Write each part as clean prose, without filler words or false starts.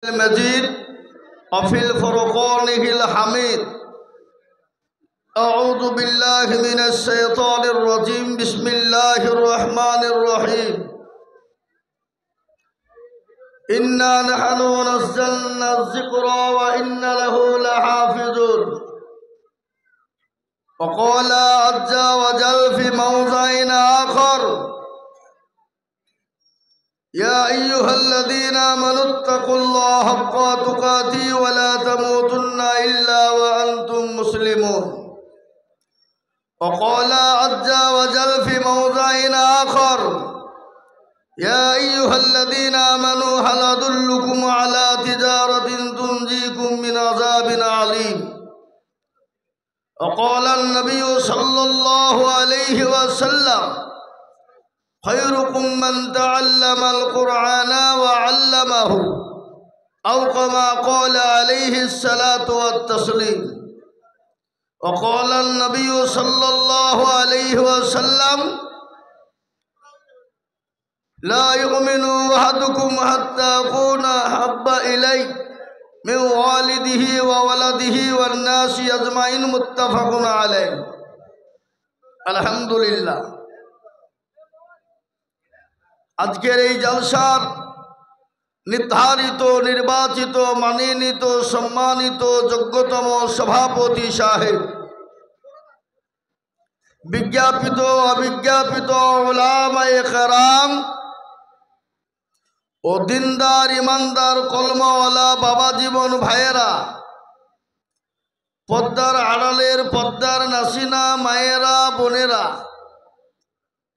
المجيد وفي الفرقانه الحميد. أعوذ بالله من الشيطان الرجيم. بسم الله الرحمن الرحيم. إنا نحن نزلنا الذكر وإنا له لحافظون. وقال عز وجل في موضع آخر: يا أيها الذين آمنوا اتقوا الله حق تقاته ولا تموتن إلا وأنتم مسلمون. وقال عز وجل في موضع آخر: يا أيها الذين آمنوا هل أدلكم على تجارة تنجيكم من عذاب عليم. وقال النبي صلى الله عليه وسلم: خيركم من تعلم القرآن وعلمه، أو كما قال عليه الصلاة والتسليم. وقال النبي صلى الله عليه وسلم: لا يؤمن أحدكم حتى أكون أحب إليه من والده وولده والناس أجمعين. متفق عليه. আলহামদুলিল্লাহ। আজকের এই জলসার নির্ধারিত, নির্বাচিত, মানিনীত, সম্মানিত যোগ্যতম সভাপতি সাহেব, বিজ্ঞাপিত অবিজ্ঞাপিত উলামায়ে কেরাম ও দিনদার ইমানদার কলমাওয়ালা বাবা জীবন ভাইয়েরা, পদ্মার আড়ালের পদ্মার নাসিনা মায়েরা, বোনেরা,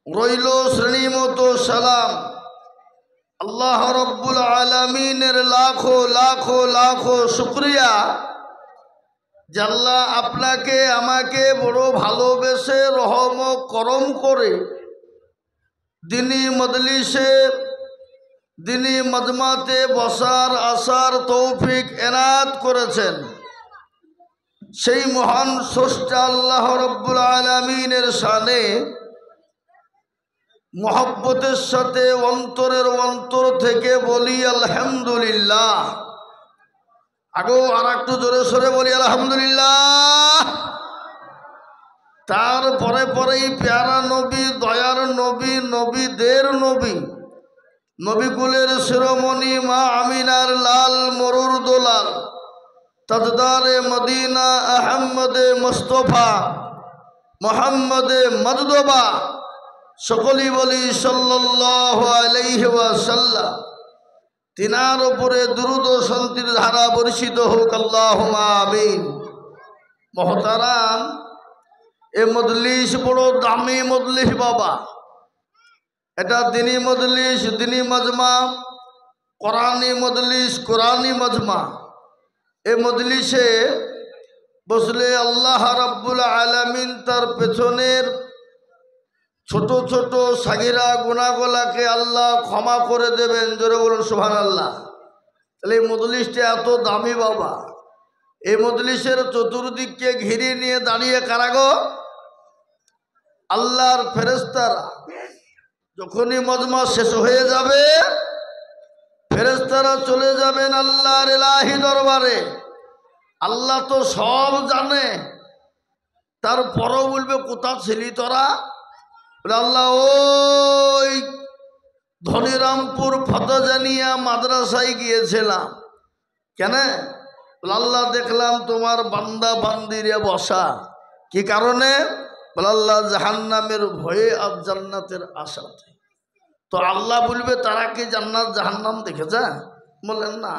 রইল শ্রেণীমতো সালাম। আল্লাহ রব্বুল আলামিনের লাখো লাখো লাখো শুকরিয়া যে আল্লাহ আপনাকে আমাকে বড় ভালোবেসে রহম করম করে দিনী মজলিসে, দিনী মজমাতে বসার আসার তৌফিক এনায়েত করেছেন। সেই মহান স্রষ্টা আল্লাহ রব্বুল আলামিনের শানে মোহব্বতের সাথে অন্তরের অন্তর থেকে বলি আলহামদুলিল্লাহ। আগেও আর একটু জোরে সোরে বলি আলহামদুলিল্লাহ। তারপরে পরেই প্যারা নবী, দয়ার নবী, নবীদের নবী, নবীকুলের শিরোমণি মা আমিনার লাল মরুর দোলাল, তাজদারে মদিনা আহমদে মুস্তফা মোহাম্মদে মজদবা, সকলেই বলি সাল্লাল্লাহু আলাইহি ওয়াসাল্লাম। তিনার উপরে দুরূদ ও শান্তির ধারা বর্ষিত হোক, আল্লাহুম্মা আমিন। মহতারাম, এ মজলিস বড় দামি মজলিস বাবা। এটা দিনী মজলিস, দিনী মজমা, কোরআনী মজলিস, কোরআনী মজমা। এ মজলিসে বসলে আল্লাহ রাব্বুল আলামিন তার পেছনের ছোট ছোট সাগিরা গুনাহগুলোকে আল্লাহ ক্ষমা করে দেবেন। জোরে বলুন সুবহানাল্লাহ। তাহলে এই মজলিসটা এত দামি বাবা। এই মজলিসের চতুর্দিককে ঘিরে নিয়ে দাঁড়িয়ে কারা গো? আল্লাহর ফেরেশতারা। যখনই মজমা শেষ হয়ে যাবে, ফেরেশতারা চলে যাবেন আল্লাহর ইলাহি দরবারে। আল্লাহ তো সব জানে, তারপরও বলবে কোথা ছিলি তোরা? আল্লাহ ওই ধনিরামপুর ফতেজানিয়া মাদ্রাসায় গিয়েছিলাম। কেন? আল্লাহ দেখলাম তোমার বান্দা বান্দিরে বসা। কি কারণে? আল্লাহ জাহান্নামের ভয়ে আর জান্নাতের আশাতে। তো আল্লাহ বলবে তারা কি জান্নাত জাহান্নাম দেখেছে? বললেন না।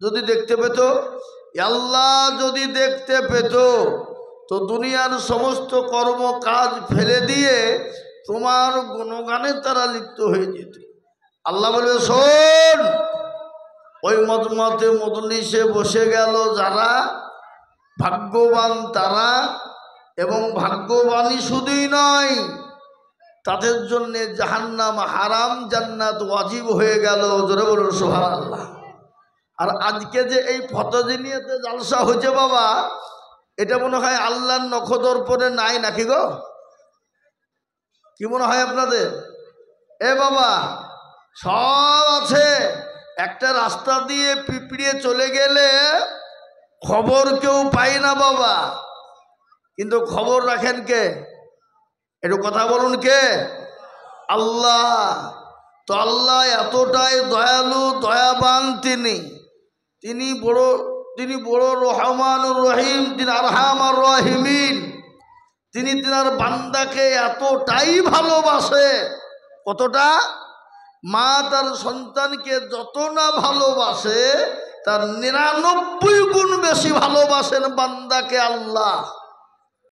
যদি দেখতে পেত, আল্লাহ যদি দেখতে পেত তো দুনিয়ার সমস্ত কর্ম কাজ ফেলে দিয়ে তোমার গুণগানে তারা লিপ্ত হয়ে যেত। আল্লাহ বলবে শোন, ওই মজমাতে মজলিসে বসে গেল যারা ভাগ্যবান তারা, এবং ভাগ্যবানই শুধুই নয়, তাদের জন্য জাহান্নাম হারাম, জান্নাত ওয়াজিব হয়ে গেল। জোরে বলুন সুবহানাল্লাহ। আর আজকে যে এই ফতেজানিয়াতে জালসা হয়েছে বাবা, এটা মনে হয় আল্লাহর নখদর্পণে নাই নাকি গো? কি মনে হয় আপনাদের? এ বাবা, সব আছে। একটা রাস্তা দিয়ে পিঁপড়ে চলে গেলে খবর কেউ পায় না বাবা, কিন্তু খবর রাখেন কে? একটু কথা বলুন কে? আল্লাহ। তো আল্লাহ এতটাই দয়ালু দয়াবান, তিনি বড় রহমানুর রহিম, তিনি আরহামার রাহিমিন। তিনি তিনার বান্দাকে এতটাই ভালোবাসে, কতটা? মা তার সন্তানকে যত না ভালোবাসে তার 99 গুণ বেশি ভালোবাসেন বান্দাকে আল্লাহ।